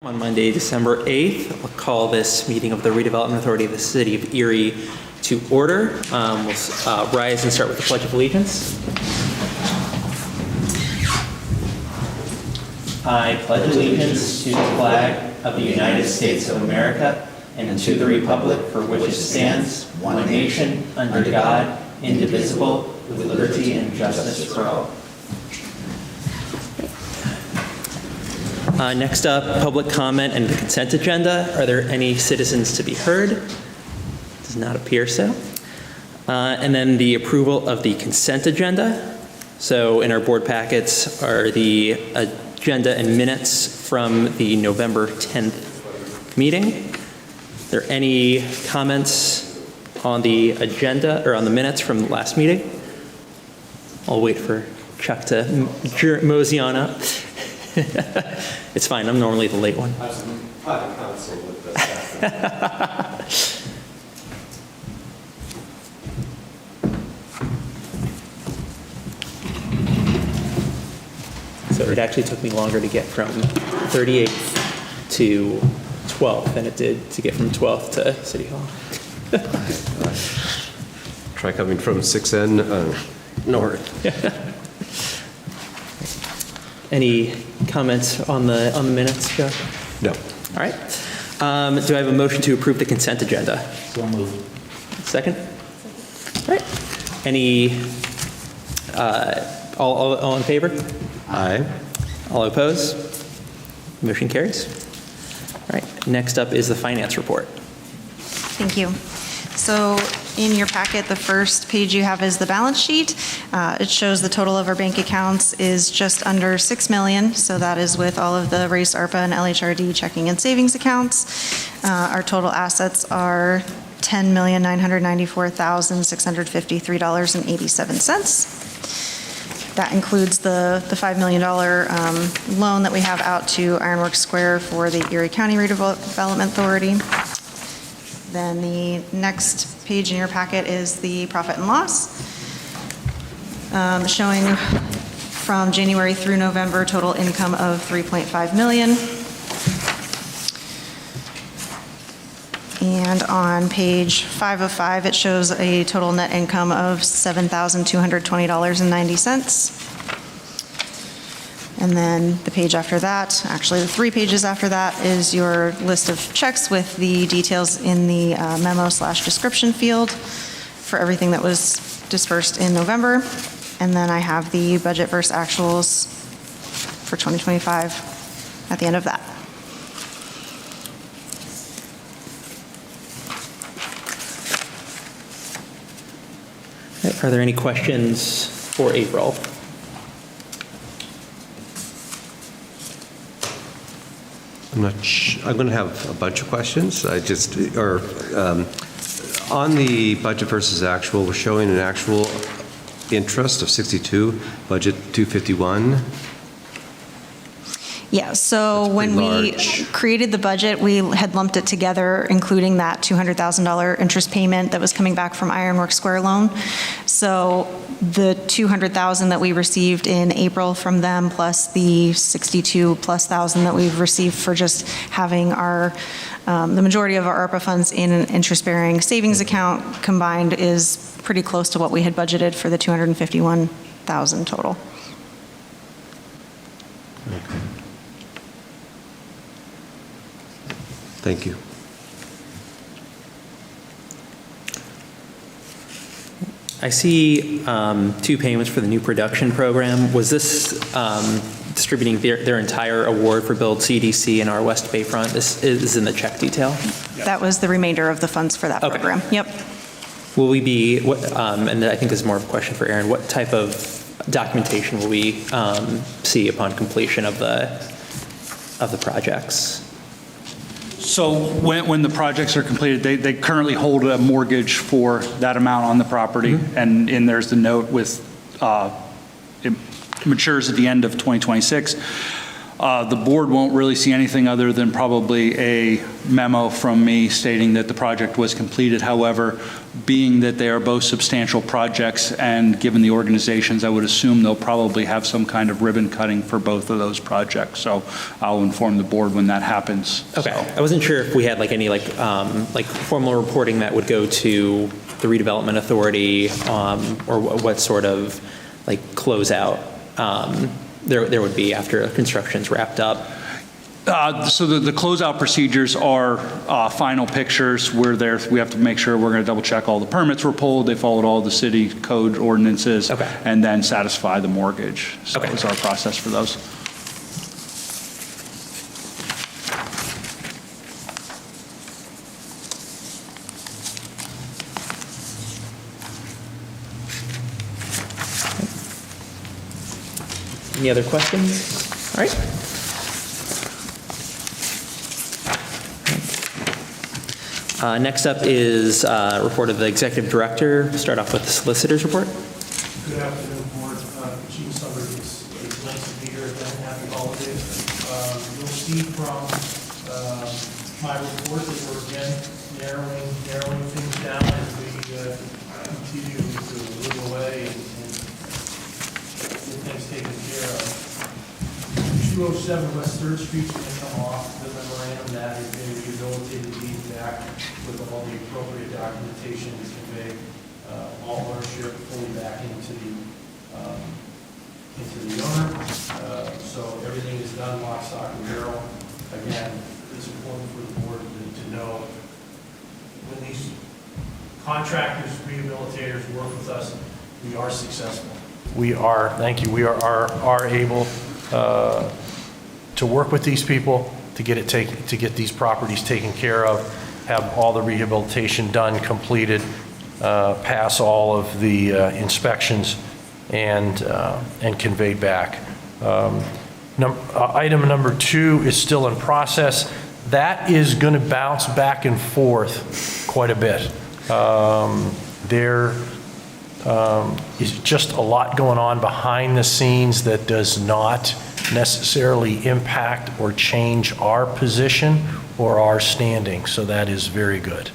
On Monday, December 8th, I'll call this meeting of the Redevelopment Authority of the City of Erie to order. We'll rise and start with the Pledge of Allegiance. I pledge allegiance to the flag of the United States of America and to the republic for which it stands, one nation, under God, indivisible, with liberty and justice for all. Next up, public comment and the consent agenda. Are there any citizens to be heard? Does not appear so. And then the approval of the consent agenda. So in our board packets are the agenda and minutes from the November 10th meeting. Are there any comments on the agenda or on the minutes from the last meeting? I'll wait for Chuck to mosey on up. It's fine, I'm normally the late one. I have some private counsel with the staff. So it actually took me longer to get from 38th to 12th than it did to get from 12th to City Hall. Try coming from 6N north. Any comments on the minutes, Joe? No. All right. Do I have a motion to approve the consent agenda? So moved. Second? All right. Any, all in favor? Aye. All opposed? Motion carries. All right. Next up is the finance report. Thank you. So in your packet, the first page you have is the balance sheet. It shows the total of our bank accounts is just under $6 million. So that is with all of the raised ARPA and LHRD checking and savings accounts. Our total assets are $10,994,653.87. That includes the $5 million loan that we have out to Ironworks Square for the Erie County Redevelopment Authority. Then the next page in your packet is the profit and loss, showing from January through November total income of $3.5 million. And on page 5 of 5, it shows a total net income of $7,220.90. And then the page after that, actually the 3 pages after that, is your list of checks with the details in the memo/description field for everything that was dispersed in November. And then I have the budget versus actuals for 2025 at the end of that. Are there any questions for April? I'm going to have a bunch of questions. On the budget versus actual, we're showing an actual interest of 62, budget 251. Yeah, so That's when pretty we large. created the budget, we had lumped it together, including that $200,000 interest payment that was coming back from Ironworks Square loan. So the $200,000 that we received in April from them, plus the 62+ thousand that we've received for just having our, the majority of our ARPA funds in an interest-bearing savings account combined, is pretty close to what we had budgeted for the $251,000 total. Okay. Thank you. I see 2 payments for the new production program. Was this distributing their entire award for Build CDC and our West Bayfront? This is in the check detail? That was the remainder of the funds for that Okay. program. Yep. Will we be, and I think this is more of a question for Aaron, what type of documentation will we see upon completion of the projects? So when the projects are completed, they currently hold a mortgage for that amount on the property, and there's the note with, it matures at the end of 2026. The board won't really see anything other than probably a memo from me stating that the project was completed. However, being that they are both substantial projects and given the organizations, I would assume they'll probably have some kind of ribbon cutting for both of those projects. So I'll inform the board when that happens. Okay. So- I wasn't sure if we had like any like formal reporting that would go to the redevelopment authority, or what sort of like closeout there would be after construction's wrapped up. So the closeout procedures are final pictures. We have to make sure we're going to double check all the permits were pulled, they followed all the city code ordinances, Okay. and then satisfy the mortgage. So Okay. it's our process for those. Any other questions? All right. Next up is report of the executive director. We'll start off with the solicitor's report. Good afternoon, Board. Chief Summers, it's nice to be here again. Happy holidays. You'll see from my report that we're again narrowing things down as we continue to live away and get things taken care of. 207 West 3rd Street's going to come off the memorandum that is being rehabilitated, deed back with all the appropriate documentation to convey all ownership fully back into the owner. So everything is done, lock, stock, and barrel. Again, it's important for the board to know when these contractors, rehabilitators work with us, we are successful. We are, thank you, we are able to work with these people to get these properties taken care of, have all the rehabilitation done, completed, pass all of the inspections, and conveyed back. Item number 2 is still in process. That is going to bounce back and forth quite a bit. There is just a lot going on behind the scenes that does not necessarily impact or change our position or our standing, so that is very good.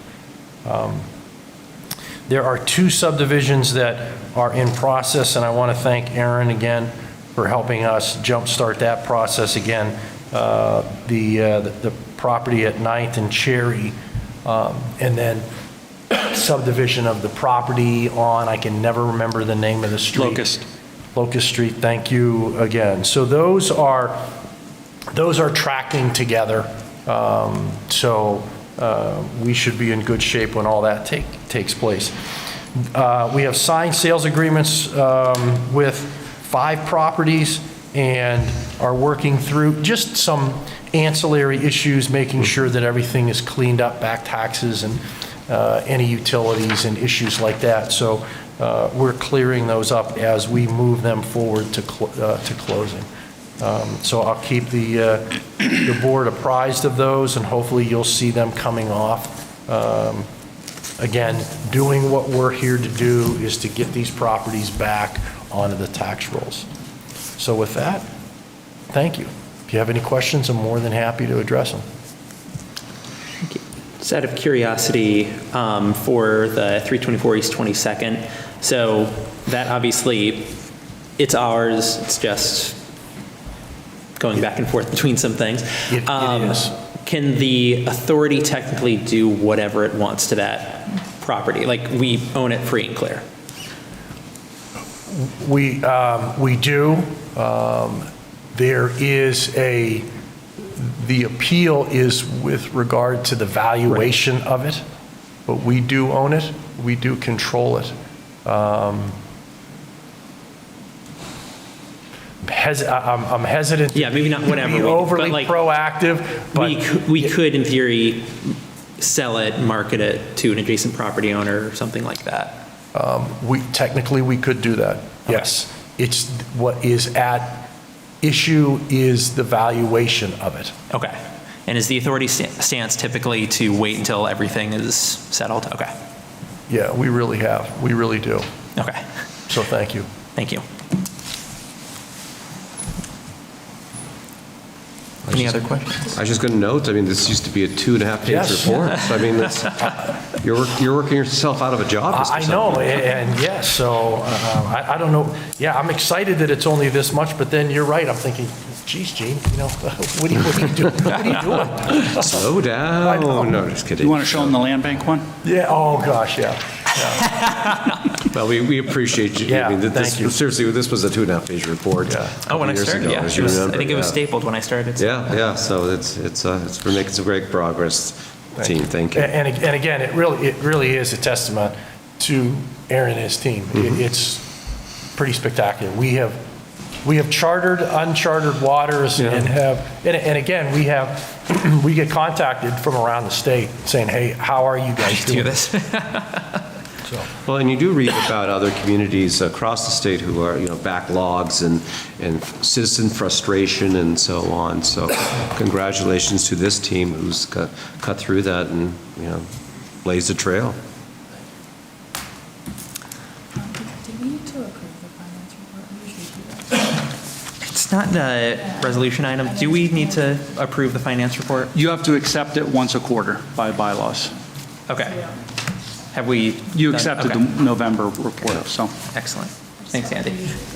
There are 2 subdivisions that are in process, and I want to thank Aaron again for helping us jumpstart that process again. The property at 9th and Cherry, and then subdivision of the property on, I can never remember the name of the street. Locust Street, thank you again. So those are tracking together. We should be in good shape when all that takes place. We have signed sales agreements with 5 properties and are working through just some ancillary issues, making sure that everything is cleaned up, back taxes and any utilities and issues like that. So we're clearing those up as we move them forward to closing. So I'll keep the board apprised of those, and hopefully you'll see them coming off. Again, doing what we're here to do is to get these properties back onto the tax rolls. So with that, thank you. If you have any questions, I'm more than happy to address them. Just out of curiosity, for the 324 East 22nd, so that obviously, it's ours, it's just going back and forth between some things. It is. Can the authority technically do whatever it wants to that property? Like, we own it free and clear? We do. There is the appeal is with regard to the valuation of it, but we do own it, we do control it. I'm hesitant Yeah, maybe not whatever. to be overly proactive, but we could, in theory, sell it, market it to an adjacent property owner or something like that. technically we could do that, yes. It's what is at issue is the valuation of it. Okay. And is the authority stance typically to wait until everything is settled? Okay. Yeah, we really do. Okay. So thank you. Thank you. Any other questions? I was just going to note, I mean, this used to be a 2.5-page Yes. report. So, I mean, you're working yourself out of a job, Mr. I know, Sutton. and yes, so I don't know. Yeah, I'm excited that it's only this much, but then you're right. I'm thinking, geez, Gene, what are you doing? What are you doing? Slow down. No, just kidding. You want to show them the land bank one? Yeah, oh, gosh, yeah. Well, we appreciate you. Yeah, I mean, thank you. Seriously, this was a 2.5-page report. Yeah. Oh, when I years started, ago, yeah. as you I remember, think it was yeah. stapled when I started. so- Yeah, so we're making some great progress, team. Thank you. And again, it really is a testament to Aaron and his team. It's pretty spectacular. We have chartered uncharted waters and again, we get contacted from around the state saying, hey, how are you guys doing? Do this. So, Well, and you do read about other communities across the state who are, backlogs and citizen frustration and so on. So congratulations to this team who's cut through that and, blazed a trail. Did we need to approve the finance report? We usually do that. It's not a resolution item. Do we need to approve the finance report? You have to accept it once a quarter by bylaws. Okay. Have we? You done- accepted okay. the November report, so. Excellent. Thanks, Andy.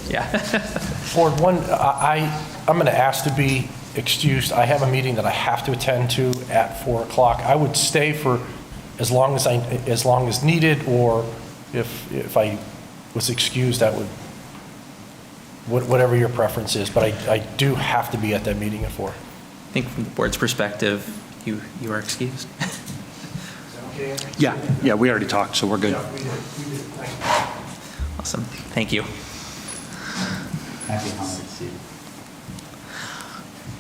Yeah. Board, I'm going to ask to be excused. I have a meeting that I have to attend to at 4 o'clock. I would stay for as long as needed, or if I was excused, that would, whatever your preference is, but I do have to be at that meeting at 4. I think from the board's perspective, you are excused. Yeah, we already talked, so we're good. We did. Thank you. Awesome. Thank you. Happy holidays, Steve.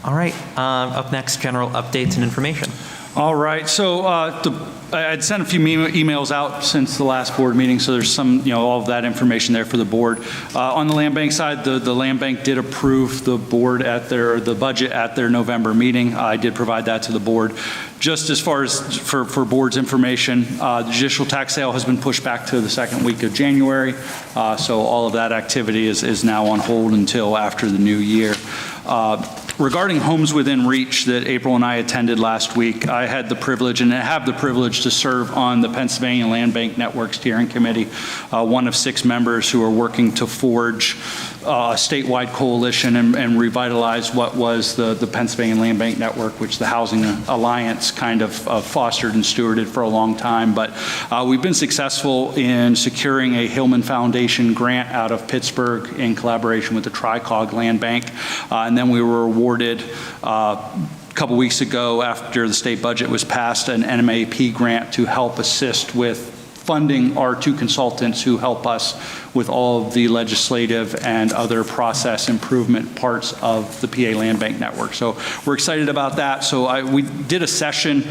All right. Up next, general updates and information. All right, so I'd sent a few emails out since the last board meeting, so there's some, all of that information there for the board. On the land bank side, the land bank did approve the board the budget at their November meeting. I did provide that to the board. Just as far as for board's information, the judicial tax sale has been pushed back to the second week of January, so all of that activity is now on hold until after the new year. Regarding Homes Within Reach that April and I attended last week, I had the privilege and I have the privilege to serve on the Pennsylvania Land Bank Network Steering Committee, one of 6 members who are working to forge a statewide coalition and revitalize what was the Pennsylvania Land Bank Network, which the Housing Alliance kind of fostered and stewarded for a long time. But we've been successful in securing a Hillman Foundation grant out of Pittsburgh in collaboration with the Tricog Land Bank. And then we were awarded a couple weeks ago, after the state budget was passed, an NMAP grant to help assist with funding our 2 consultants who help us with all of the legislative and other process improvement parts of the PA Land Bank Network. So we're excited about that. So we did a session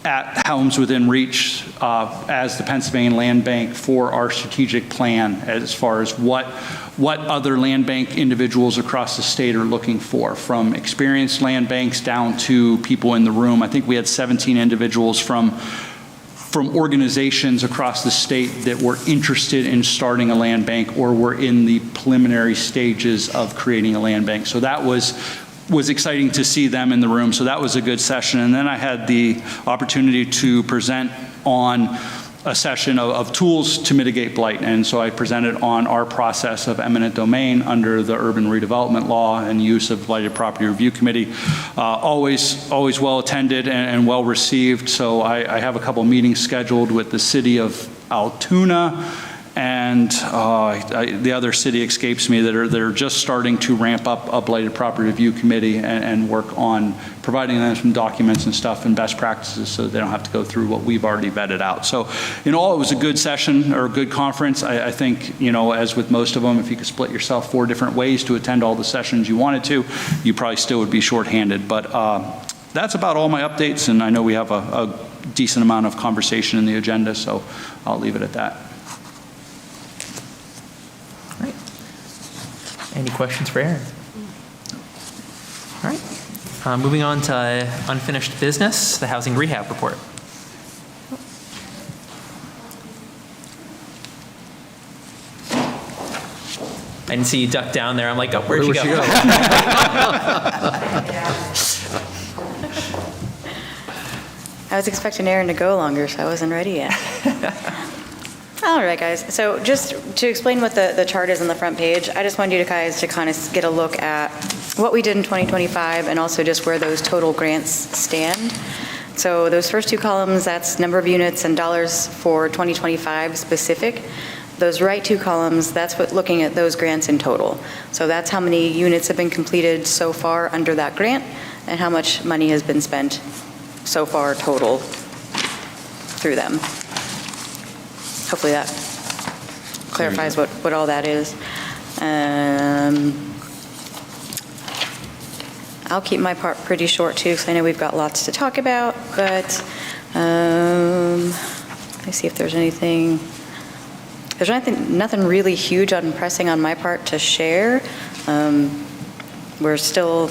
at Homes Within Reach as the Pennsylvania Land Bank for our strategic plan as far as what other land bank individuals across the state are looking for, from experienced land banks down to people in the room. I think we had 17 individuals from organizations across the state that were interested in starting a land bank or were in the preliminary stages of creating a land bank. So that was exciting to see them in the room. So that was a good session. And then I had the opportunity to present on a session of tools to mitigate blight. And so I presented on our process of eminent domain under the Urban Redevelopment Law and use of Blighted Property Review Committee. Always well attended and well received. So I have a couple meetings scheduled with the city of Altoona and the other city escapes me that are just starting to ramp up a Blighted Property Review Committee and work on providing them some documents and stuff and best practices so they don't have to go through what we've already vetted out. So in all, it was a good session or a good conference. I think, as with most of them, if you could split yourself 4 different ways to attend all the sessions you wanted to, you probably still would be shorthanded. But that's about all my updates, and I know we have a decent amount of conversation in the agenda, so I'll leave it at that. Any questions for Aaron? All right. Moving on to unfinished business, the housing rehab report. I didn't see you duck down there. I'm like, oh, where'd you go? I was expecting Aaron to go longer, so I wasn't ready yet. All right, guys. So just to explain what the chart is on the front page, I just wanted you guys to kind of get a look at what we did in 2025 and also just where those total grants stand. So those first two columns, that's number of units and dollars for 2025 specific. Those right two columns, that's what looking at those grants in total. So that's how many units have been completed so far under that grant and how much money has been spent so far total through them. Hopefully that clarifies what all that is. I'll keep my part pretty short too, because I know we've got lots to talk about, but let me see if there's anything. There's nothing really huge on pressing on my part to share. We're still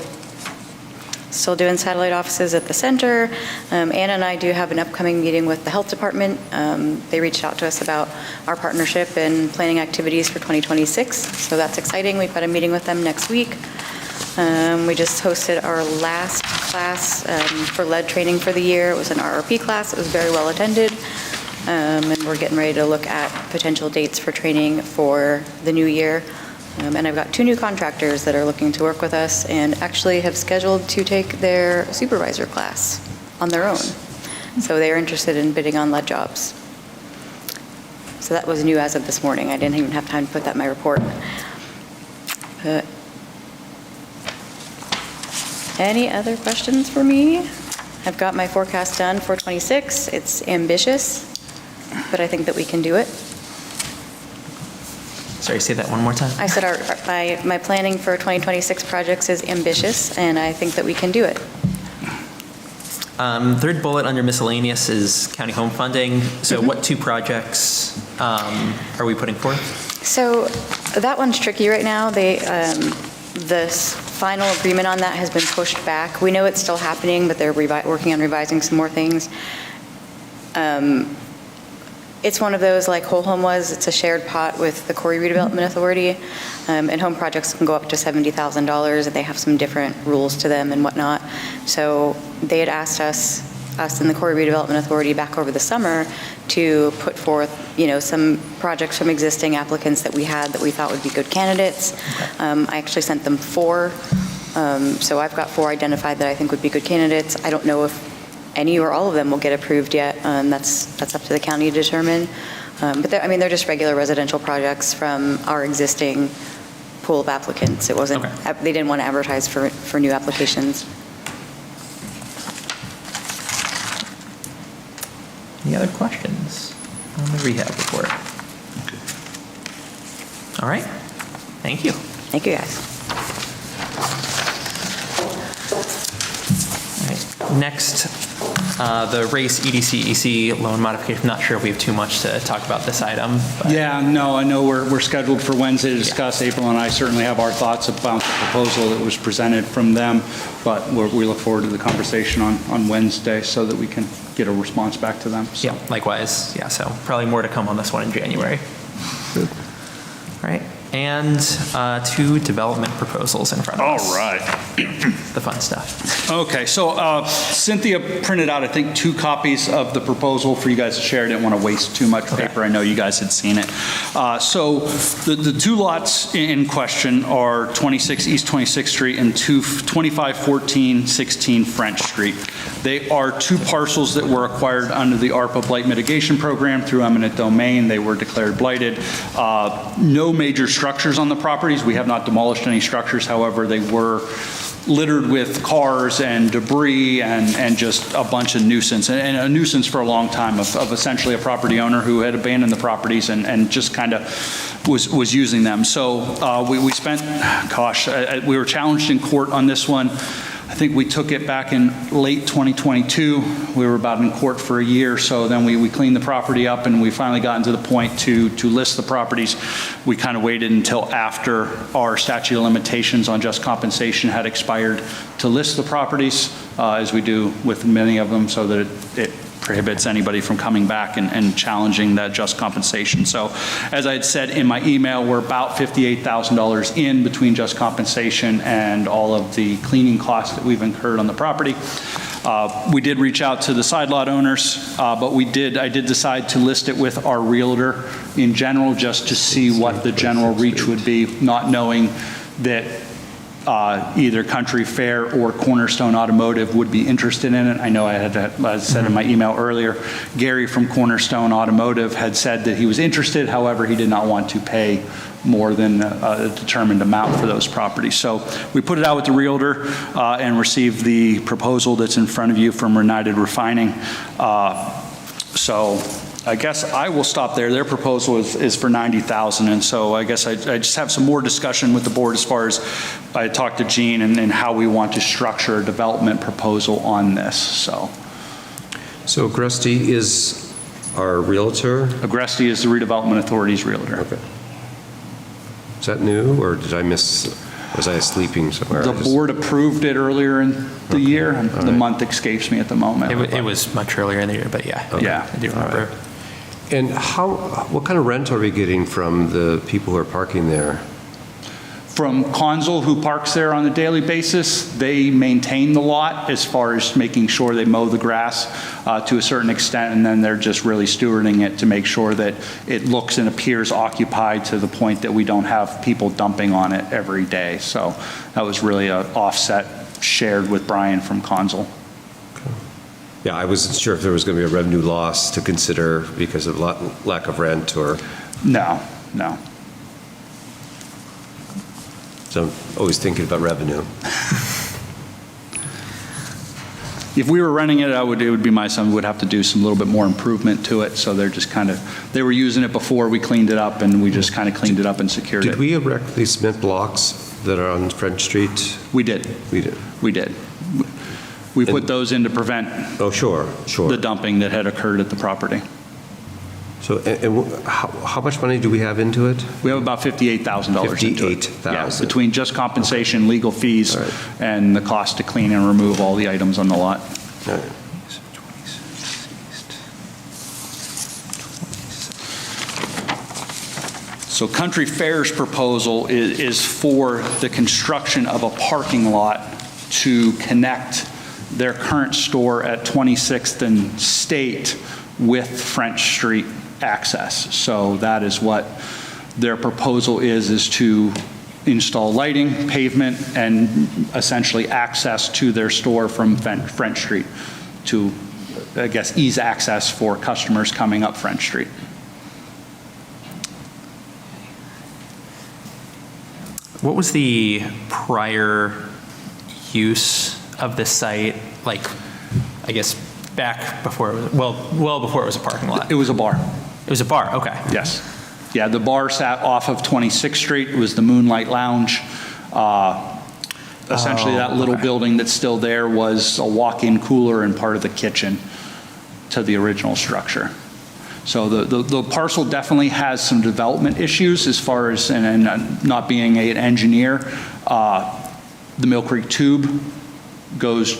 doing satellite offices at the center. Anna and I do have an upcoming meeting with the health department. They reached out to us about our partnership and planning activities for 2026, so that's exciting. We've got a meeting with them next week. We just hosted our last class for lead training for the year. It was an RRP class. It was very well attended. And we're getting ready to look at potential dates for training for the new year. And I've got 2 new contractors that are looking to work with us and actually have scheduled to take their supervisor class on their own. So they're interested in bidding on lead jobs. So that was new as of this morning. I didn't even have time to put that in my report. Any other questions for me? I've got my forecast done for 26. It's ambitious, but I think that we can do it. Sorry, say that one more time. I said my planning for 2026 projects is ambitious, and I think that we can do it. Third bullet under miscellaneous is county home funding. So what 2 projects are we putting forth? So that one's tricky right now. The final agreement on that has been pushed back. We know it's still happening, but they're working on revising some more things. It's one of those like Whole Home was. It's a shared pot with the Erie Redevelopment Authority, and home projects can go up to $70,000, and they have some different rules to them and whatnot. So they had asked us in the Erie Redevelopment Authority back over the summer to put forth, some projects from existing applicants that we had that we thought would be good candidates. I actually sent them 4. So I've got 4 identified that I think would be good candidates. I don't know if any or all of them will get approved yet. That's up to the county to determine. But they're just regular residential projects from our existing pool of applicants. It wasn't, They didn't want to advertise for new applications. Any other questions on the rehab report? All right. Thank you. Thank you, guys. All right. Next, the race EDC loan modification. I'm not sure if we have too much to talk about this item. But. Yeah, no, I know we're scheduled for Wednesday to discuss. April and I certainly have our thoughts about the proposal that was presented from them, but we look forward to the conversation on Wednesday so that we can get a response back to them. So. Yeah, likewise. Yeah, so probably more to come on this one in January. All right. And 2 development proposals in front of us. All right. The fun stuff. Okay, so Cynthia printed out, I think, 2 copies of the proposal for you guys to share. I didn't want to waste too much paper. I know you guys had seen it. So the 2 lots in question are 26 East 26th Street and 2514-16 French Street. They are 2 parcels that were acquired under the ARPA Blight Mitigation Program through eminent domain. They were declared blighted. No major structures on the properties. We have not demolished any structures. However, they were littered with cars and debris and just a bunch of nuisance, and a nuisance for a long time of essentially a property owner who had abandoned the properties and just kind of was using them. So we spent, we were challenged in court on this one. I think we took it back in late 2022. We were about in court for a year, so then we cleaned the property up and we finally gotten to the point to list the properties. We kind of waited until after our statute of limitations on just compensation had expired to list the properties, as we do with many of them, so that it prohibits anybody from coming back and challenging that just compensation. So as I had said in my email, we're about $58,000 in between just compensation and all of the cleaning costs that we've incurred on the property. We did reach out to the side lot owners, but I did decide to list it with our realtor in general, just to see what the general reach would be, not knowing that either Country Fair or Cornerstone Automotive would be interested in it. I know as I said in my email earlier, Gary from Cornerstone Automotive had said that he was interested, however, he did not want to pay more than a determined amount for those properties. So we put it out with the realtor and received the proposal that's in front of you from United Refining. So I guess I will stop there. Their proposal is for $90,000, and so I guess I just have some more discussion with the board as far as I talked to Gene and how we want to structure a development proposal on this. So Agresti is our realtor? Agresti is the Redevelopment Authority's realtor. Okay. Is that new, or did I miss, was I sleeping somewhere? The board approved it earlier in the year, and the month escapes me at the moment. It was much earlier in the year, but yeah. Yeah. I do remember. And what kind of rent are we getting from the people who are parking there? From Consul, who parks there on a daily basis, they maintain the lot as far as making sure they mow the grass to a certain extent, and then they're just really stewarding it to make sure that it looks and appears occupied to the point that we don't have people dumping on it every day. So that was really an offset shared with Brian from Consul. Yeah, I wasn't sure if there was going to be a revenue loss to consider because of lack of rent or... No. So I'm always thinking about revenue. If we were renting it, it would be my son. We would have to do some little bit more improvement to it. So they're just they were using it before we cleaned it up, and we just kind of cleaned it up and secured it. Did we erect these cement blocks that are on French Street? We did. We did. We did. We put those in to prevent Oh, sure. the dumping that had occurred at the property. So, how much money do we have into it? We have about $58,000 into it. $58,000. Yeah, between just compensation, legal fees, All right. and the cost to clean and remove all the items on the lot. All right. So Country Fair's proposal is for the construction of a parking lot to connect their current store at 26th and State with French Street access. So that is what their proposal is to install lighting, pavement, and essentially access to their store from French Street to, I guess, ease access for customers coming up French Street. What was the prior use of this site, like, I guess, back before it was, well before it was a parking lot? It was a bar. It was a bar, okay. Yes. Yeah, the bar sat off of 26th Street. It was the Moonlight Lounge. Essentially, that little building that's still there was a walk-in cooler and part of the kitchen to the original structure. So the parcel definitely has some development issues as far as, and not being an engineer, the Mill Creek Tube goes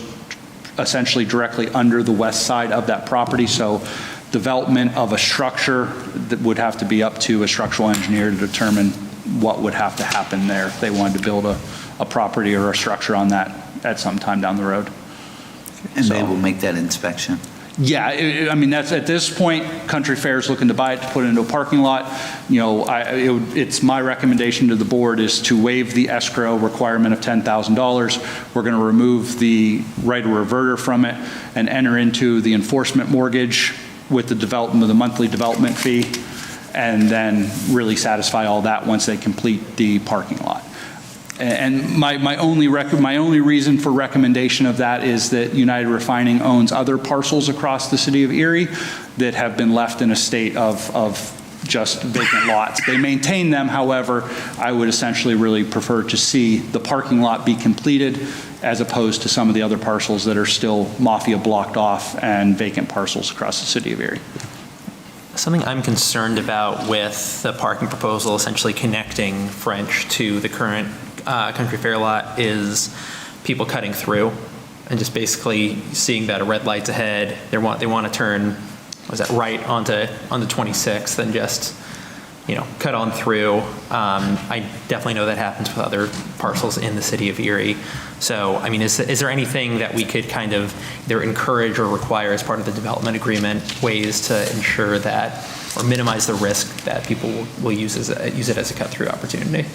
essentially directly under the west side of that property. So development of a structure that would have to be up to a structural engineer to determine what would have to happen there if they wanted to build a property or a structure on that at some time down the road. And they will make that inspection? Yeah, I mean, that's at this point, Country Fair is looking to buy it to put it into a parking lot. You know, it's my recommendation to the board is to waive the escrow requirement of $10,000. We're going to remove the right of reverter from it and enter into the enforcement mortgage with the development of the monthly development fee, and then really satisfy all that once they complete the parking lot. And my only reason for recommendation of that is that United Refining owns other parcels across the city of Erie that have been left in a state of just vacant lots. They maintain them, however, I would essentially really prefer to see the parking lot be completed as opposed to some of the other parcels that are still mafia blocked off and vacant parcels across the city of Erie. Something I'm concerned about with the parking proposal, essentially connecting French to the current Country Fair lot, is people cutting through and just basically seeing that a red light's ahead. They want to turn, was that right onto 26th and just cut on through. I definitely know that happens with other parcels in the city of Erie. So, I mean, is there anything that we could kind of either encourage or require as part of the development agreement, ways to ensure that, or minimize the risk that people will use it as a cut-through opportunity?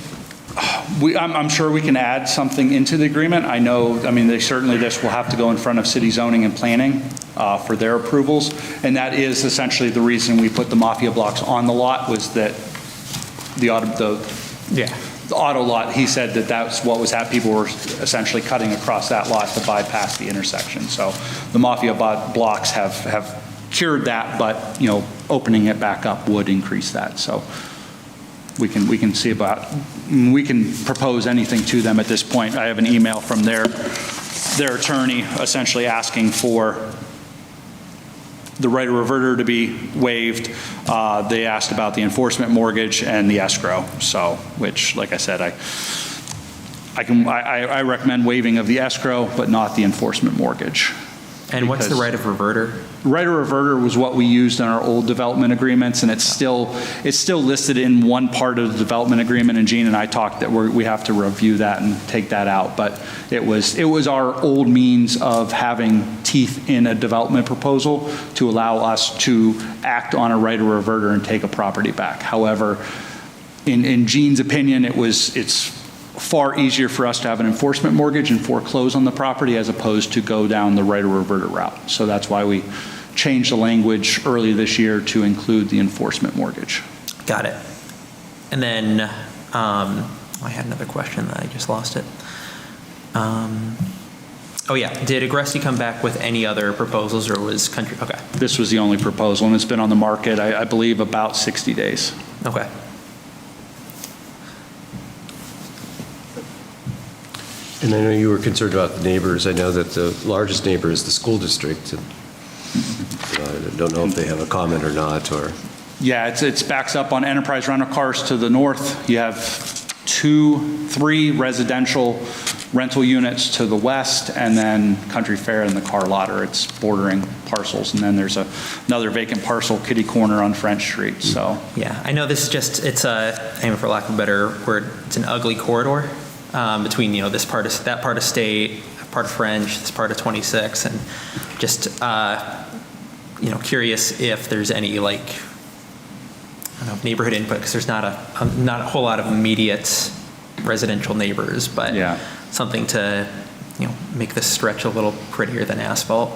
I'm sure we can add something into the agreement. I mean, this will have to go in front of city zoning and planning for their approvals. And that is essentially the reason we put the Mafia blocks on the lot, was that the auto lot, he said that that's what was happening. People were essentially cutting across that lot to bypass the intersection. So the Mafia blocks have cured that, but, opening it back up would increase that. So we can propose anything to them at this point. I have an email from their attorney essentially asking for the right of reverter to be waived. They asked about the enforcement mortgage and the escrow. So, which, like I said, I recommend waiving of the escrow, but not the enforcement mortgage. And what's the right of reverter? Right of reverter was what we used in our old development agreements, and it's still listed in one part of the development agreement, and Gene and I talked that we have to review that and take that out. But it was our old means of having teeth in a development proposal to allow us to act on a right of reverter and take a property back. However, in Gene's opinion, it's far easier for us to have an enforcement mortgage and foreclose on the property as opposed to go down the right of reverter route. So that's why we changed the language early this year to include the enforcement mortgage. Got it. And then I had another question that I just lost it. Oh yeah, did Agresti come back with any other proposals, or was Country? Okay. This was the only proposal, and it's been on the market, I believe, about 60 days. Okay. And I know you were concerned about the neighbors. I know that the largest neighbor is the school district. And, I don't know if they have a comment or not, or... Yeah, it's backs up on Enterprise rental cars to the north. You have 3 residential rental units to the west, and then Country Fair and the car lot, or it's bordering parcels. And then there's another vacant parcel, kitty corner on French Street, so. Yeah, I know this is just, it's for lack of a better word, it's an ugly corridor between, this part of, that part of State, part of French, this part of 26, and just, curious if there's any, like, I don't know, neighborhood input, because there's not a whole lot of immediate residential neighbors, but yeah, something to, make this stretch a little prettier than asphalt.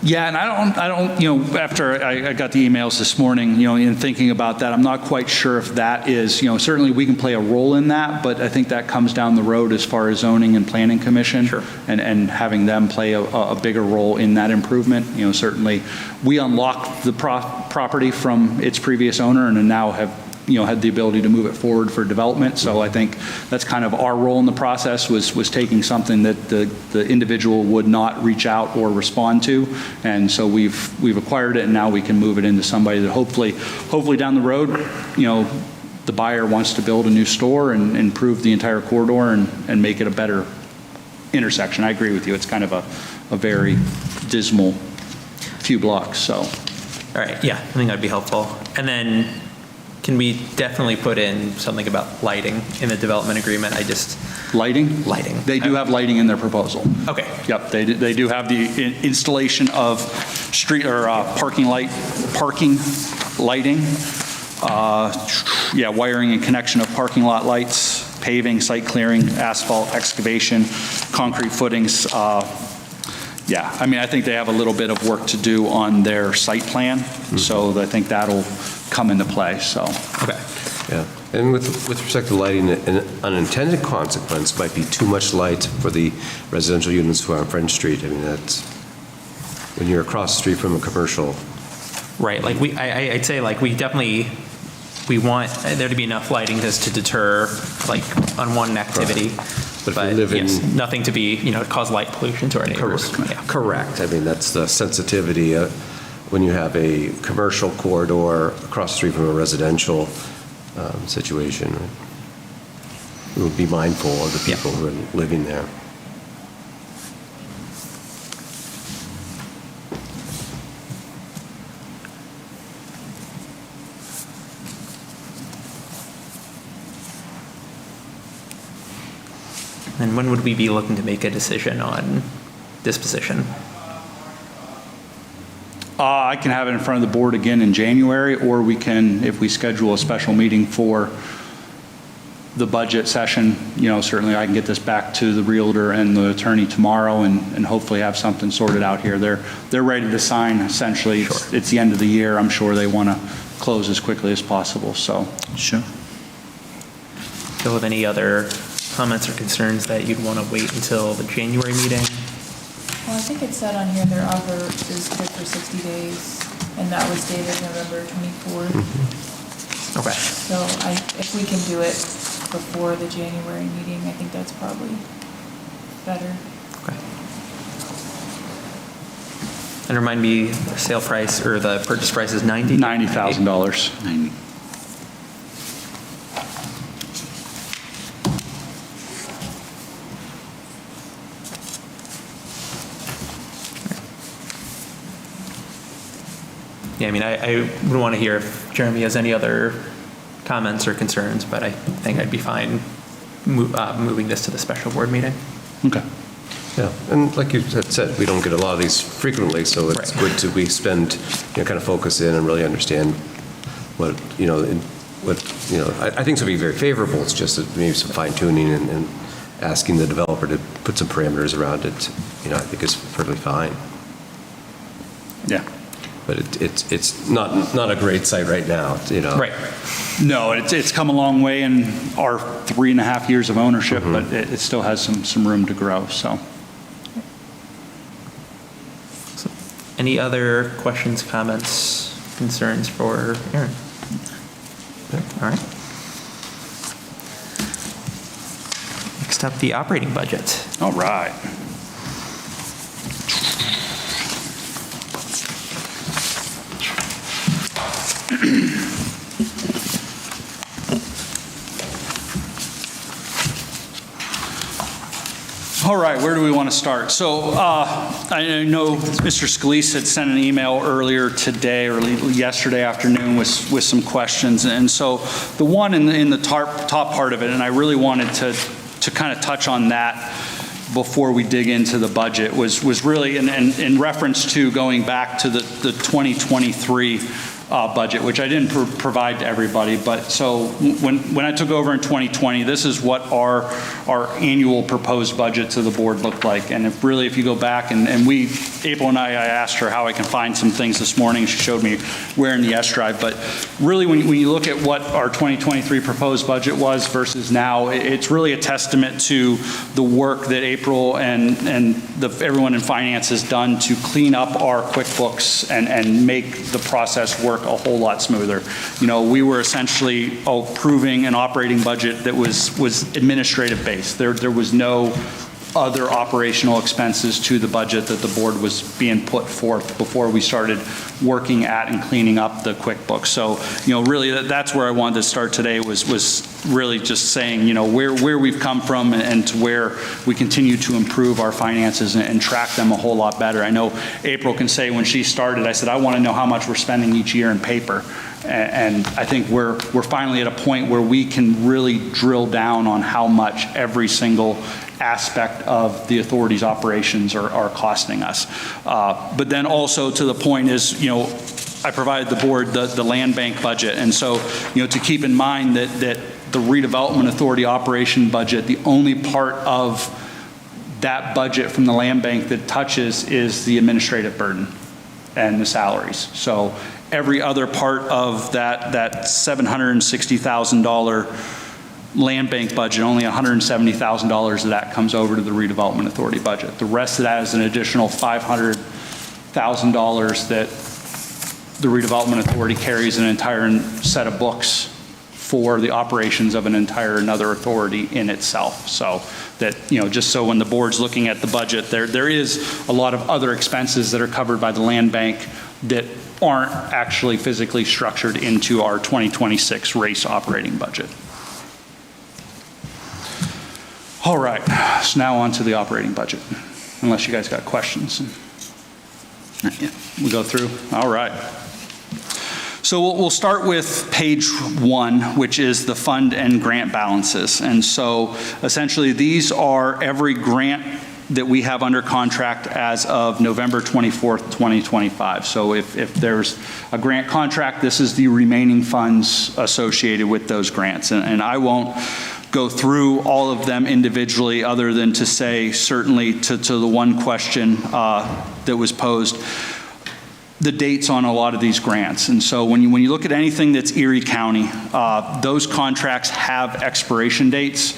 Yeah, and I don't, after I got the emails this morning, in thinking about that, I'm not quite sure if that is, certainly we can play a role in that, but I think that comes down the road as far as zoning and planning commission. Sure. And having them play a bigger role in that improvement. Certainly we unlocked the property from its previous owner and now have had the ability to move it forward for development. So I think that's kind of our role in the process, was taking something that the individual would not reach out or respond to. And so we've acquired it, and now we can move it into somebody that hopefully down the road, the buyer wants to build a new store and improve the entire corridor and make it a better intersection. I agree with you. It's kind of a very dismal few blocks, so. All right, yeah, I think that'd be helpful. And then can we definitely put in something about lighting in the development agreement? Lighting? Lighting. They do have lighting in their proposal. Okay. Yep, they do have the installation of street or parking lighting. Wiring and connection of parking lot lights, paving, site clearing, asphalt, excavation, concrete footings. I think they have a little bit of work to do on their site plan, so I think that'll come into play, so. Okay. Yeah, and with respect to lighting, an unintended consequence might be too much light for the residential units who are on French Street. I mean, that's, when you're across the street from a commercial. Right, like I'd say like we want there to be enough lighting just to deter like unwanted activity. Right. But if you live in, yes, nothing to be, cause light pollution to our neighbors. Correct. Correct. I mean, that's the sensitivity when you have a commercial corridor across the street from a residential situation. We would be mindful of the people who are living there. And when would we be looking to make a decision on disposition? I can have it in front of the board again in January, or we can, if we schedule a special meeting for the budget session, certainly I can get this back to the realtor and the attorney tomorrow and hopefully have something sorted out here. They're ready to sign, essentially. Sure. It's the end of the year. I'm sure they want to close as quickly as possible, so. Sure. Do you have any other comments or concerns that you'd want to wait until the January meeting? Well, I think it said on here their offer is good for 60 days, and that was dated November 24th. Okay. So if we can do it before the January meeting, I think that's probably better. Okay. And remind me, the sale price or the purchase price is $90,000? $90,000. 90. Yeah, I mean, I would want to hear if Jeremy has any other comments or concerns, but I think I'd be fine moving this to the special board meeting. Okay. Yeah, and like you had said, we don't get a lot of these frequently, so it's Right. good to kind of focus in and really understand what, I think it's going to be very favorable. It's just that maybe some fine tuning and asking the developer to put some parameters around it, I think is perfectly fine. Yeah. But it's not a great site right now, Right. No, it's come a long way in our 3.5 years of ownership, but it still has some room to grow, so. Any other questions, comments, concerns for Aaron? All right. Next up, the operating budget. All right. All right, where do we want to start? So I know Mr. Scalise had sent an email earlier today or yesterday afternoon with some questions. And so the one in the top part of it, and I really wanted to kind of touch on that before we dig into the budget, was really in reference to going back to the 2023 budget, which I didn't provide to everybody. But so when I took over in 2020, this is what our annual proposed budget to the board looked like. And if you go back and April and I asked her how I can find some things this morning. She showed me where in the S drive. But really, when you look at what our 2023 proposed budget was versus now, it's really a testament to the work that April and everyone in finance has done to clean up our QuickBooks and make the process work a whole lot smoother. We were essentially approving an operating budget that was administrative based. There was no other operational expenses to the budget that the board was being put forth before we started working at and cleaning up the QuickBooks. So, really that's where I wanted to start today was really just saying, where we've come from and to where we continue to improve our finances and track them a whole lot better. I know April can say when she started, I said, I want to know how much we're spending each year in paper. And I think we're finally at a point where we can really drill down on how much every single aspect of the authority's operations are costing us. But then also to the point is, I provided the board the land bank budget. And so, to keep in mind that the redevelopment authority operation budget, the only part of that budget from the land bank that touches is the administrative burden and the salaries. So every other part of that $760,000 land bank budget, only $170,000 of that comes over to the redevelopment authority budget. The rest of that is an additional $500,000 that the redevelopment authority carries an entire set of books for the operations of another authority in itself. So that, just so when the board's looking at the budget, there is a lot of other expenses that are covered by the land bank that aren't actually physically structured into our 2026 race operating budget. All right, so now on to the operating budget, unless you guys got questions. Not yet. We go through? All right. So we'll start with page 1, which is the fund and grant balances. And so essentially, these are every grant that we have under contract as of November 24th, 2025. So if there's a grant contract, this is the remaining funds associated with those grants. And I won't go through all of them individually, other than to say, certainly to the one question that was posed, the dates on a lot of these grants. And so when you look at anything that's Erie County, those contracts have expiration dates,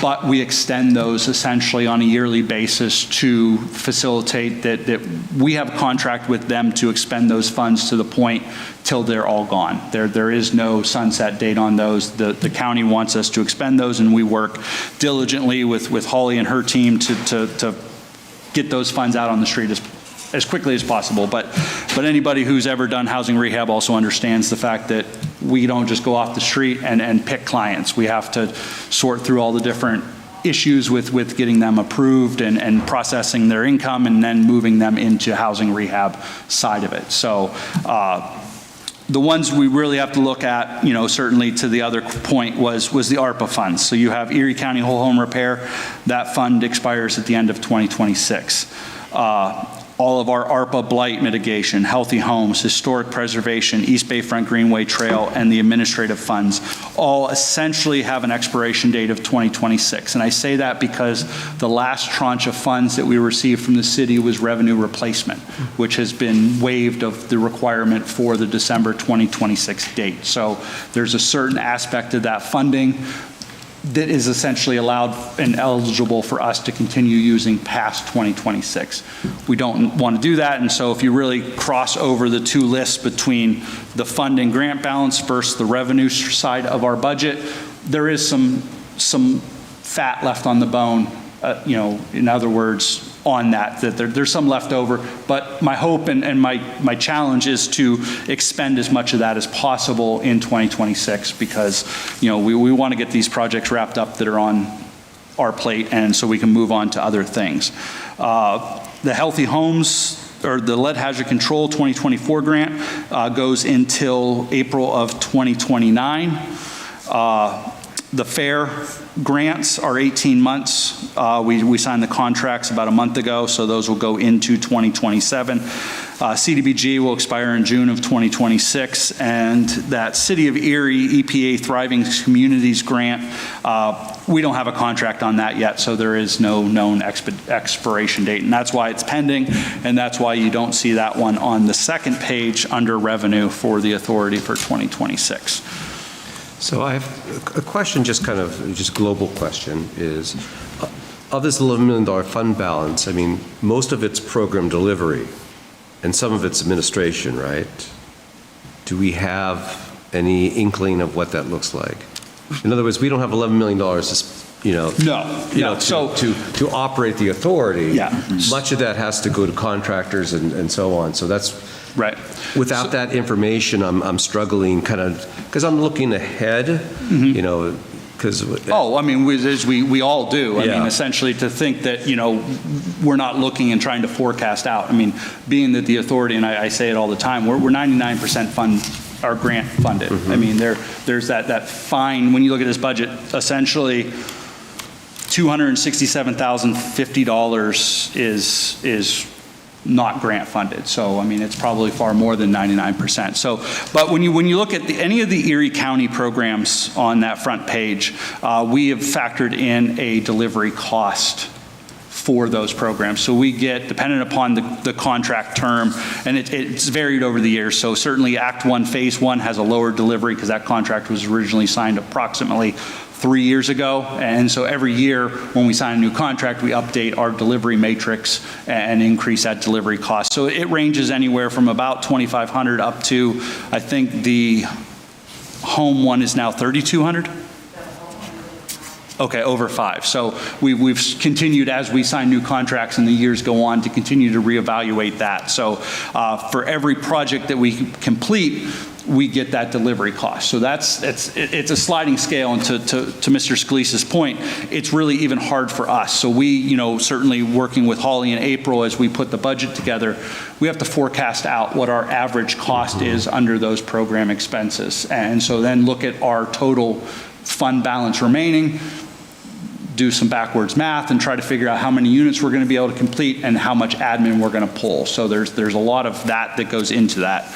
but we extend those essentially on a yearly basis to facilitate that we have a contract with them to expend those funds to the point till they're all gone. There is no sunset date on those. The county wants us to expend those, and we work diligently with Holly and her team to get those funds out on the street as quickly as possible. But anybody who's ever done housing rehab also understands the fact that we don't just go off the street and pick clients. We have to sort through all the different issues with getting them approved and processing their income and then moving them into housing rehab side of it. So the ones we really have to look at, certainly to the other point was the ARPA funds. So you have Erie County Whole Home Repair. That fund expires at the end of 2026. All of our ARPA blight mitigation, healthy homes, historic preservation, East Bayfront Greenway Trail, and the administrative funds all essentially have an expiration date of 2026. And I say that because the last tranche of funds that we received from the city was revenue replacement, which has been waived of the requirement for the December 2026 date. So there's a certain aspect of that funding that is essentially allowed and eligible for us to continue using past 2026. We don't want to do that, and so if you really cross over the two lists between the fund and grant balance versus the revenue side of our budget, there is some fat left on the bone, in other words, on that there's some left over. But my hope and my challenge is to expend as much of that as possible in 2026, because we want to get these projects wrapped up that are on our plate, and so we can move on to other things. The Healthy Homes, or the Lead Hazard Control 2024 grant, goes until April of 2029. The FAIR grants are 18 months. We signed the contracts about a month ago, so those will go into 2027. CDBG will expire in June of 2026, and that City of Erie EPA Thriving Communities grant, we don't have a contract on that yet, so there is no known expiration date, and that's why it's pending, and that's why you don't see that one on the second page under revenue for the authority for 2026. So I have a question, just global question, is of this $11 million fund balance, I mean, most of it's program delivery and some of it's administration, right? Do we have any inkling of what that looks like? In other words, we don't have $11 million to operate the authority. Yeah. Much of that has to go to contractors and so on. So that's right. Without that information, I'm struggling because I'm looking ahead, because. Oh, I mean, as we all do. I Yeah. mean, essentially to think that, we're not looking and trying to forecast out. I mean, being that the authority, and I say it all the time, we're 99% are grant funded. I mean, there's that fine, when you look at this budget, essentially $267,050 is not grant funded. So, I mean, it's probably far more than 99%. So, but when you look at any of the Erie County programs on that front page, we have factored in a delivery cost for those programs. So we get, dependent upon the contract term, and it's varied over the years. So certainly Act 1, Phase 1 has a lower delivery because that contract was originally signed approximately 3 years ago. And so every year when we sign a new contract, we update our delivery matrix and increase that delivery cost. So it ranges anywhere from about $2,500 up to, I think the home one is now $3,200. Okay, over 5. So we've continued, as we sign new contracts and the years go on, to continue to reevaluate that. So for every project that we complete, we get that delivery cost. So it's a sliding scale, and to Mr. Scalise's point, it's really even hard for us. So we, certainly working with Holly in April as we put the budget together, we have to forecast out what our average cost is under those program expenses. And so then look at our total fund balance remaining, do some backwards math, and try to figure out how many units we're going to be able to complete and how much admin we're going to pull. So there's a lot of that goes into that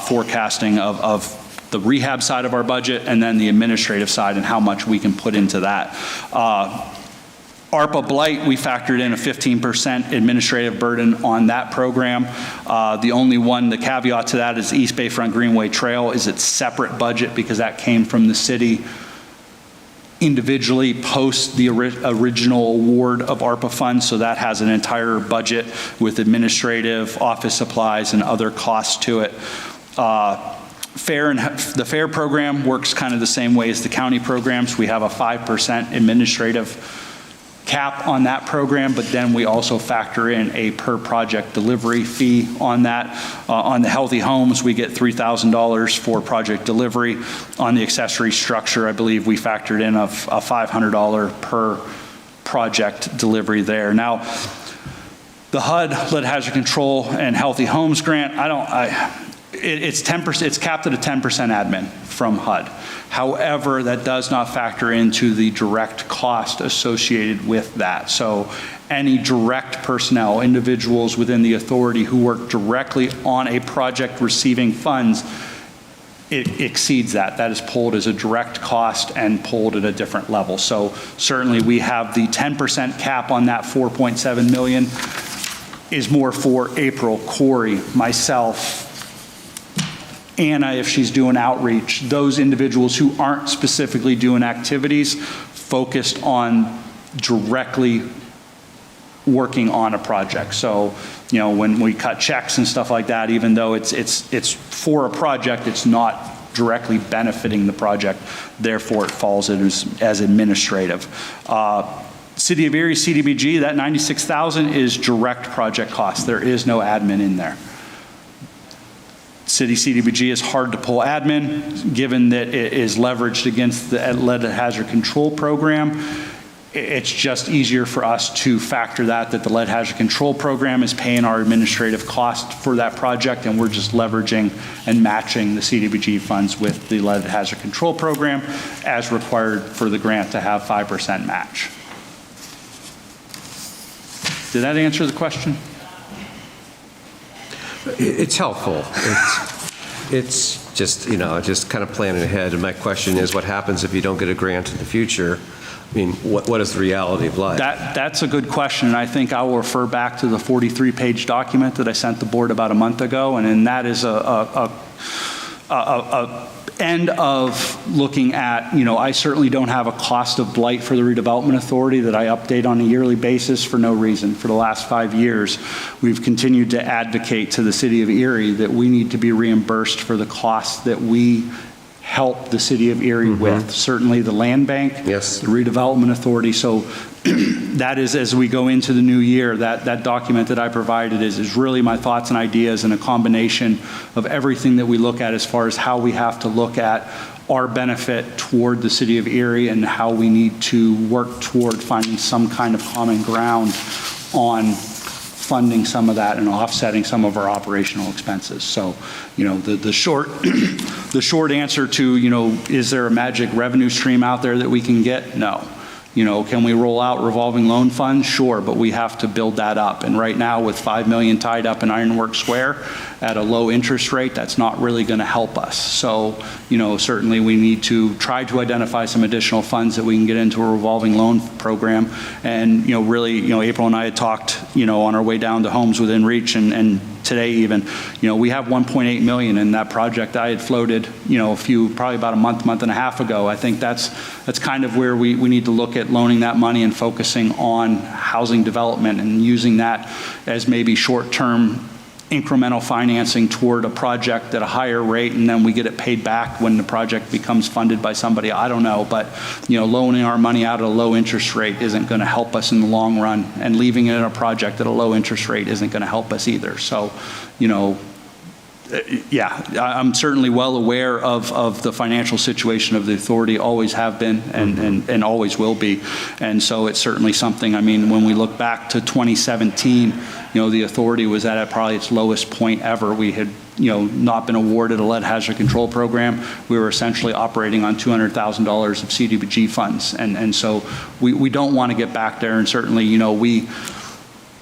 forecasting of the rehab side of our budget, and then the administrative side and how much we can put into that. ARPA Blight, we factored in a 15% administrative burden on that program. The caveat to that is East Bayfront Greenway Trail is its separate budget because that came from the city individually post the original award of ARPA funds, so that has an entire budget with administrative, office supplies, and other costs to it. The FAIR program works kind of the same way as the county programs. We have a 5% administrative cap on that program, but then we also factor in a per project delivery fee on that. On the healthy homes, we get $3,000 for project delivery. On the accessory structure, I believe we factored in a $500 per project delivery there. Now, the HUD, lead hazard control, and healthy homes grant, it's 10%. It's capped at a 10% admin from HUD. However, that does not factor into the direct cost associated with that. So any direct personnel, individuals within the authority who work directly on a project receiving funds, it exceeds that. That is pulled as a direct cost and pulled at a different level. So certainly we have the 10% cap on that $4.7 million is more for April, Corey, myself, Anna, if she's doing outreach, those individuals who aren't specifically doing activities focused on directly working on a project. So, when we cut checks and stuff like that, even though it's for a project, it's not directly benefiting the project. Therefore, it falls as administrative. City of Erie CDBG, that $96,000 is direct project cost. There is no admin in there. City CDBG is hard to pull admin, given that it is leveraged against the lead hazard control program. It's just easier for us to factor that the lead hazard control program is paying our administrative cost for that project, and we're just leveraging and matching the CDBG funds with the lead hazard control program as required for the grant to have 5% match. Did that answer the question? It's helpful. It's just, just kind of planning ahead. And my question is, what happens if you don't get a grant in the future? I mean, what is the reality of life? That's a good question, and I think I will refer back to the 43-page document that I sent the board about a month ago, and that is a end of looking at, I certainly don't have a cost of blight for the redevelopment authority that I update on a yearly basis for no reason. For the last 5 years, we've continued to advocate to the city of Erie that we need to be reimbursed for the costs that we help the city of Erie with. Certainly the land bank, yes, the redevelopment authority. So that is, as we go into the new year, that document that I provided is really my thoughts and ideas and a combination of everything that we look at as far as how we have to look at our benefit toward the city of Erie and how we need to work toward finding some kind of common ground on funding some of that and offsetting some of our operational expenses. So, the short answer to, is there a magic revenue stream out there that we can get? No. Can we roll out revolving loan funds? Sure, but we have to build that up. And right now, with $5 million tied up in Ironworks Square at a low interest rate, that's not really going to help us. So, certainly we need to try to identify some additional funds that we can get into a revolving loan program. And, really, April and I had talked, on our way down to Homes Within Reach and today even, we have $1.8 million in that project I had floated, probably about a month and a half ago. I think that's kind of where we need to look at loaning that money and focusing on housing development and using that as maybe short-term incremental financing toward a project at a higher rate, and then we get it paid back when the project becomes funded by somebody. I don't know, but loaning our money out at a low interest rate isn't going to help us in the long run, and leaving it in a project at a low interest rate isn't going to help us either. So, yeah, I'm certainly well aware of the financial situation of the authority, always have been and always will be. And so it's certainly something, I mean, when we look back to 2017, the authority was at probably its lowest point ever. We had not been awarded a lead hazard control program. We were essentially operating on $200,000 of CDBG funds. And so we don't want to get back there. And certainly,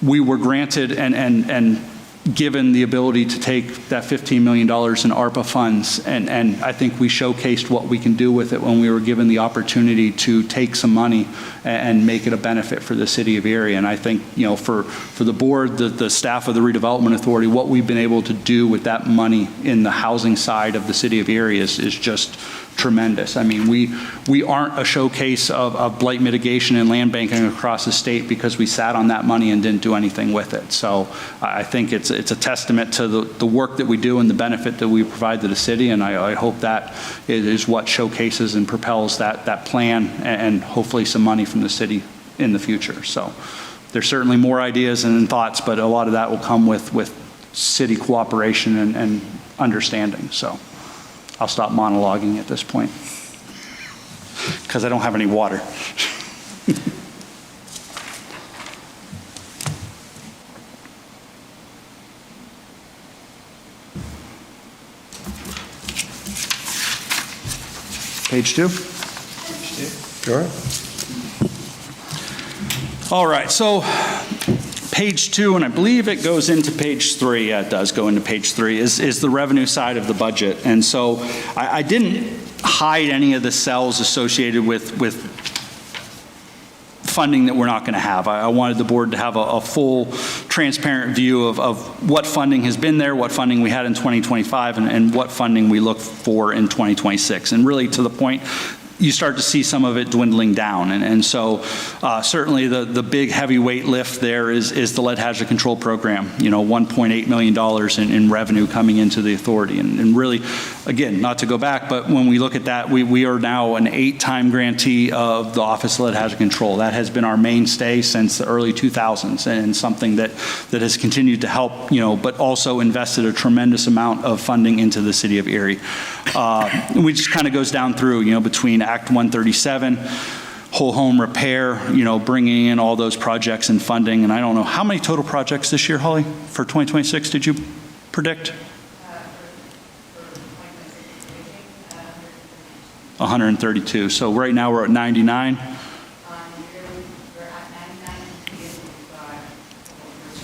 we were granted and given the ability to take that $15 million in ARPA funds, and I think we showcased what we can do with it when we were given the opportunity to take some money and make it a benefit for the city of Erie. And I think, for the board, the staff of the Redevelopment Authority, what we've been able to do with that money in the housing side of the city of Erie is just tremendous. I mean, we aren't a showcase of blight mitigation and land banking across the state because we sat on that money and didn't do anything with it. So I think it's a testament to the work that we do and the benefit that we provide to the city, and I hope that is what showcases and propels that plan and hopefully some money from the city in the future. So there's certainly more ideas and thoughts, but a lot of that will come with city cooperation and understanding. So I'll stop monologuing at this point because I don't have any water. Page 2. Sure. All right, so page 2, and I believe it goes into page 3. Yeah, it does go into page 3, is the revenue side of the budget. And so I didn't hide any of the cells associated with funding that we're not going to have. I wanted the board to have a full, transparent view of what funding has been there, what funding we had in 2025, and what funding we look for in 2026. And really, to the point, you start to see some of it dwindling down. And so certainly the big heavyweight lift there is the lead hazard control program, $1.8 million in revenue coming into the authority. And really, again, not to go back, but when we look at that, we are now an 8-time grantee of the Office of Lead Hazard Control. That has been our mainstay since the early 2000s and something that has continued to help, but also invested a tremendous amount of funding into the city of Erie. We just kind of goes down through, between Act 137, whole home repair, bringing in all those projects and funding. And I don't know, how many total projects this year, Holly, for 2026 did you predict? 132. So right now we're at 99.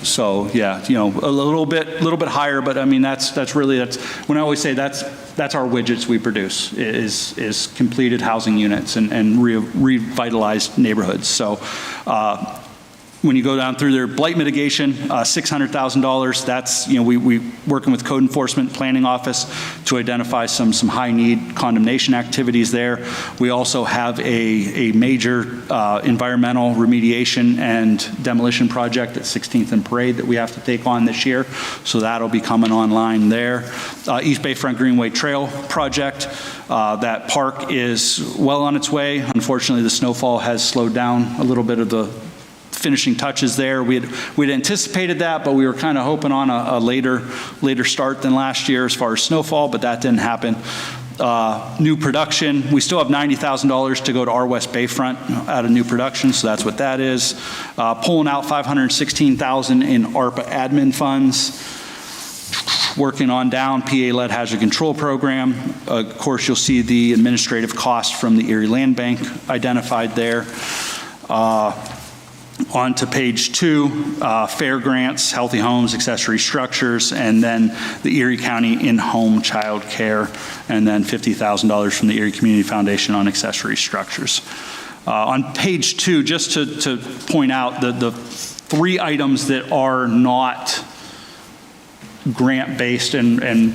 So yeah, a little bit higher, but I mean that's when I always say that's our widgets we produce is completed housing units and revitalized neighborhoods. So when you go down through their blight mitigation, $600,000. That's we working with code enforcement planning office to identify some high need condemnation activities there. We also have a major environmental remediation and demolition project at 16th and Parade that we have to take on this year. So that'll be coming online there. East Bayfront Greenway Trail project. That park is well on its way. Unfortunately, the snowfall has slowed down a little bit of the finishing touches there. We'd anticipated that, but we were kind of hoping on a later start than last year as far as snowfall, but that didn't happen. New production, we still have $90,000 to go to our West Bayfront out of new production, so that's what that is. Pulling out $516,000 in ARPA admin funds. Working on down PA Lead Hazard Control Program. Of course, you'll see the administrative cost from the Erie Land Bank identified there. On to page 2, fair grants, healthy homes, accessory structures, and then the Erie County in-home child care, and then $50,000 from the Erie Community Foundation on accessory structures. On page 2, just to point out the 3 items that are not grant-based and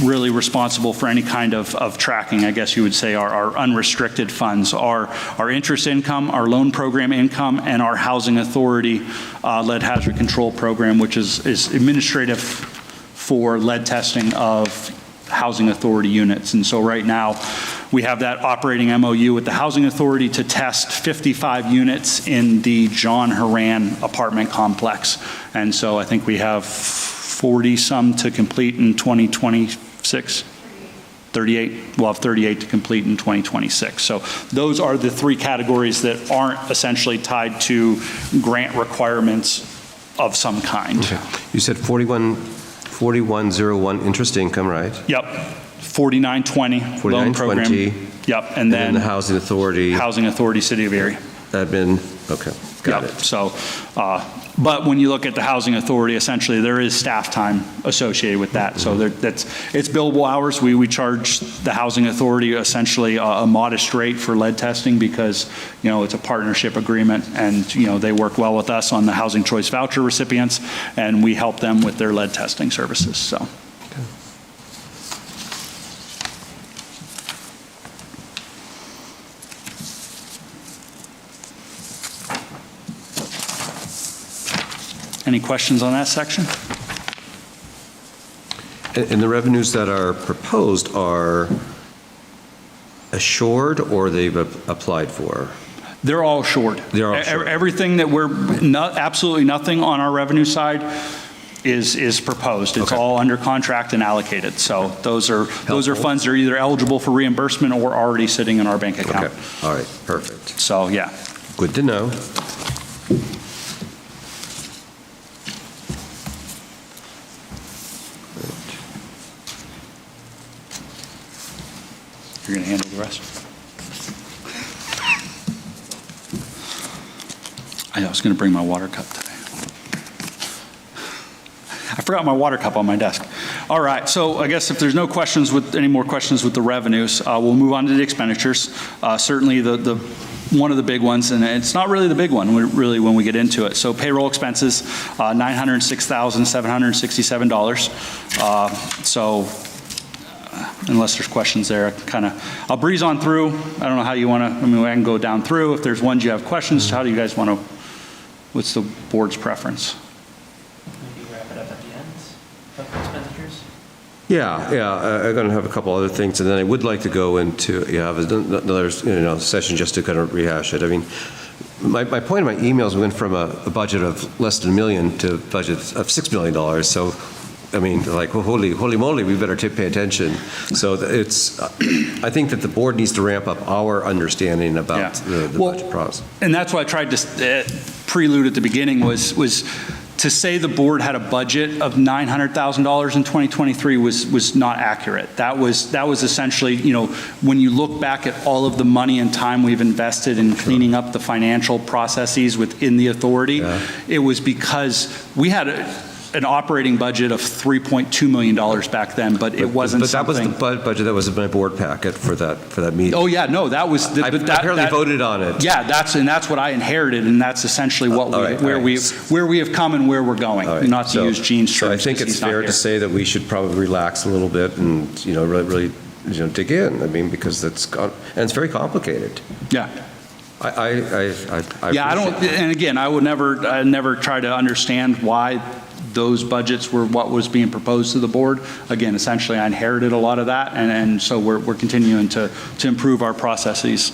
really responsible for any kind of tracking, I guess you would say, our unrestricted funds, our interest income, our loan program income, and our housing authority lead hazard control program, which is administrative for lead testing of housing authority units. And so right now, we have that operating MOU with the housing authority to test 55 units in the John Horan apartment complex. And so I think we have 40-some to complete in 2026? 38. We'll have 38 to complete in 2026. So those are the three categories that aren't essentially tied to grant requirements of some kind. Okay. You said 4101 interest income, right? Yep. 4920 loan program. 4920. Yep. And then the Housing Authority. Housing Authority, City of Erie. Admin, okay, got Yep. it. So, but when you look at the Housing Authority, essentially, there is staff time associated with that. So it's billable hours. We charge the Housing Authority essentially a modest rate for lead testing because, it's a partnership agreement and, they work well with us on the Housing Choice Voucher recipients and we help them with their lead testing services, so. Any questions on that section? And the revenues that are proposed are assured or they've applied for? They're all assured. They're all assured. Everything that absolutely nothing on our revenue side is proposed. It's Okay. all under contract and allocated. So those are funds that are either eligible for reimbursement or already sitting in our bank account. Okay, all right, perfect. So, yeah. Good to know. You're going to handle the rest? I was going to bring my water cup today. I forgot my water cup on my desk. All right, so I guess if there's no questions any more questions with the revenues, we'll move on to the expenditures. Certainly the one of the big ones, and it's not really the big one really when we get into it. So payroll expenses, $906,767. So unless there's questions there, I'll breeze on through. I don't know how you want to, I can go down through. If there's ones you have questions, how do you guys want to, what's the board's preference? Maybe wrap it up at the end of the expenditures? Yeah, I'm going to have a couple other things, and then I would like to go into, another, session just to kind of rehash it. I mean, my point of my emails went from a budget of less than $1 million to a budget of $6 million, so I mean, like, well, holy moly, we better pay attention. So I think that the board needs to ramp up our understanding about the budget process. And that's why I tried to prelude at the beginning was to say the board had a budget of $900,000 in 2023 was not accurate. That was essentially, when you look back at all of the money and time we've invested in cleaning up the financial processes within the authority, it was because we had an operating budget of $3.2 million back then, but it wasn't something. But that was the budget that was in my board packet for that meeting. Oh yeah, no, that was. I apparently voted on it. Yeah, that's what I inherited, and that's essentially where we have come and where we're going. Right. Not to use Gene's terms. So I think it's fair to say that we should probably relax a little bit and really dig in. I mean, because and it's very complicated. Yeah. I I don't. And again, I would never try to understand why those budgets were what was being proposed to the board. Again, essentially, I inherited a lot of that, and so we're continuing to improve our processes.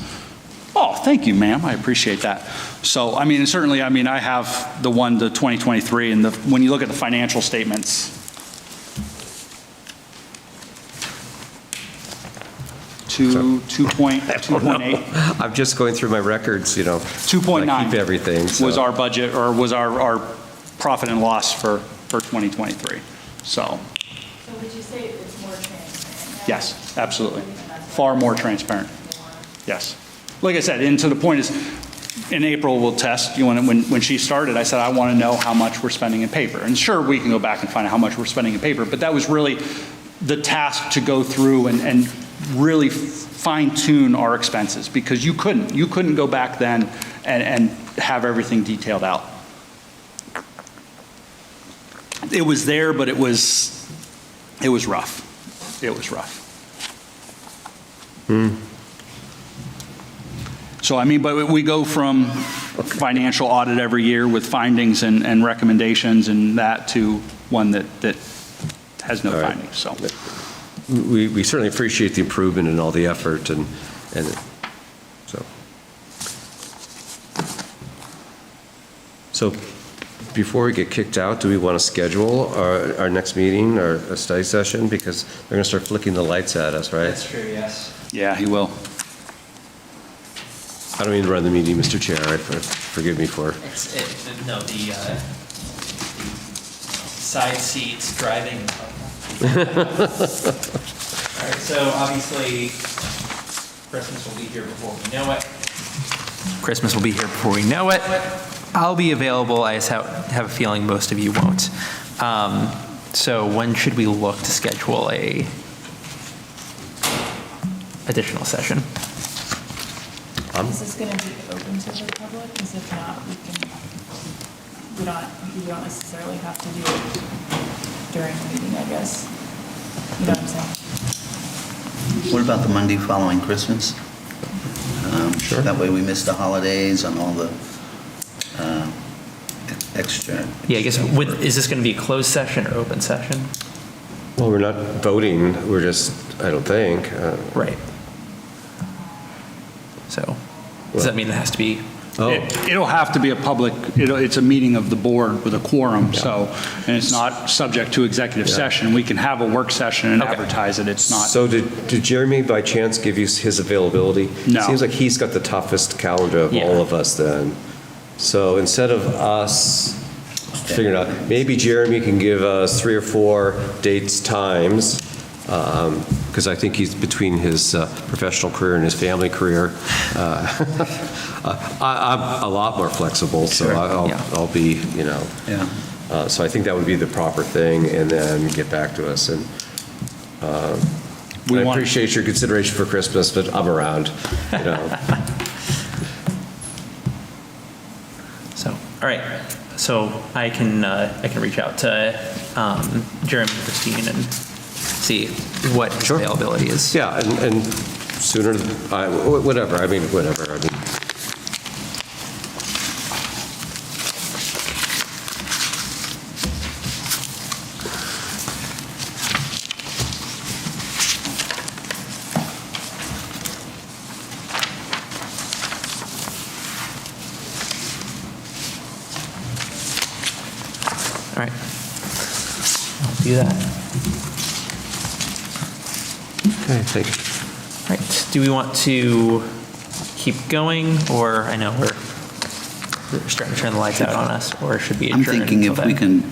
Oh, thank you, ma'am. I appreciate that. So, I mean, certainly, I have the 2023, and when you look at the financial statements, 2.8. I'm just going through my records, 2.9. I keep everything. So. Was our budget, or was our profit and loss for 2023. So would you say it's more transparent now? yes, absolutely. Far more transparent. Yes. Like I said, and to the point is, in April we'll test, when she started, I said, I want to know how much we're spending in paper. And sure, we can go back and find out how much we're spending in paper, but that was really the task to go through and really fine tune our expenses, because you couldn't go back then and have everything detailed out. It was there, but it was rough. It was rough. So, but we go from financial audit every year with findings and recommendations and that to one that has no findings, so. We certainly appreciate the improvement and all the effort and so before we get kicked out, do we want to schedule our next meeting, our study session? Because they're going to start flicking the lights at us, right? That's true, yes. Yeah, he will. I don't mean to run the meeting, Mr. Chair. Forgive me for... No, the side seats driving. All right, so obviously, Christmas will be here before we know it. Christmas will be here before we know it. I'll be available. I just have a feeling most of you won't. So when should we look to schedule a additional session? Is this going to be open to the public? Because if not, we don't necessarily have to do it during the meeting, I guess. You know what I'm saying? What about the Monday following Christmas? Sure. That way we miss the holidays and all the extra. Yeah, I guess, is this going to be a closed session or open session? Well, we're not voting. We're just, I don't think. Right. So, does that mean it has to be? Oh. It'll have to be a public, it's a meeting of the board with a quorum, so, and it's not subject to executive session. We can have a work session and advertise it, it's not. So did Jeremy by chance give you his availability? No. Seems like he's got the toughest calendar of all of us then. So instead of us figuring out, maybe Jeremy can give us 3 or 4 dates, times, because I think he's between his professional career and his family career. I'm a lot more flexible, so I'll be, Yeah. so I think that would be the proper thing, and then get back to us. And I appreciate your consideration for Christmas, but I'm around, So, all right. So I can reach out to Jeremy and Christine and see what his availability is. Yeah, and sooner, whatever. I mean. All right. I'll do that. Okay, thank you. All right. Do we want to keep going, or I know we're starting to turn the lights out on us, or should we adjourn? I'm thinking if we can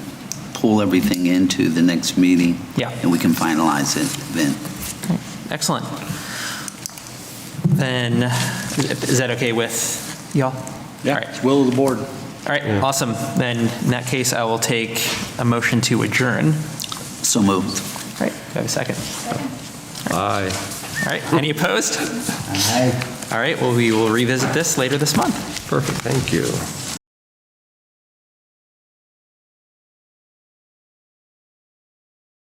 pull everything into the next meeting. Yeah. And we can finalize it then. Okay, excellent. Then, is that okay with y'all? Yeah, All right. it's will of the board. All right, awesome. Then, in that case, I will take a motion to adjourn. So moved. All right, do I have a second? Bye. All right, any opposed? All right, well, we will revisit this later this month. Perfect, thank you.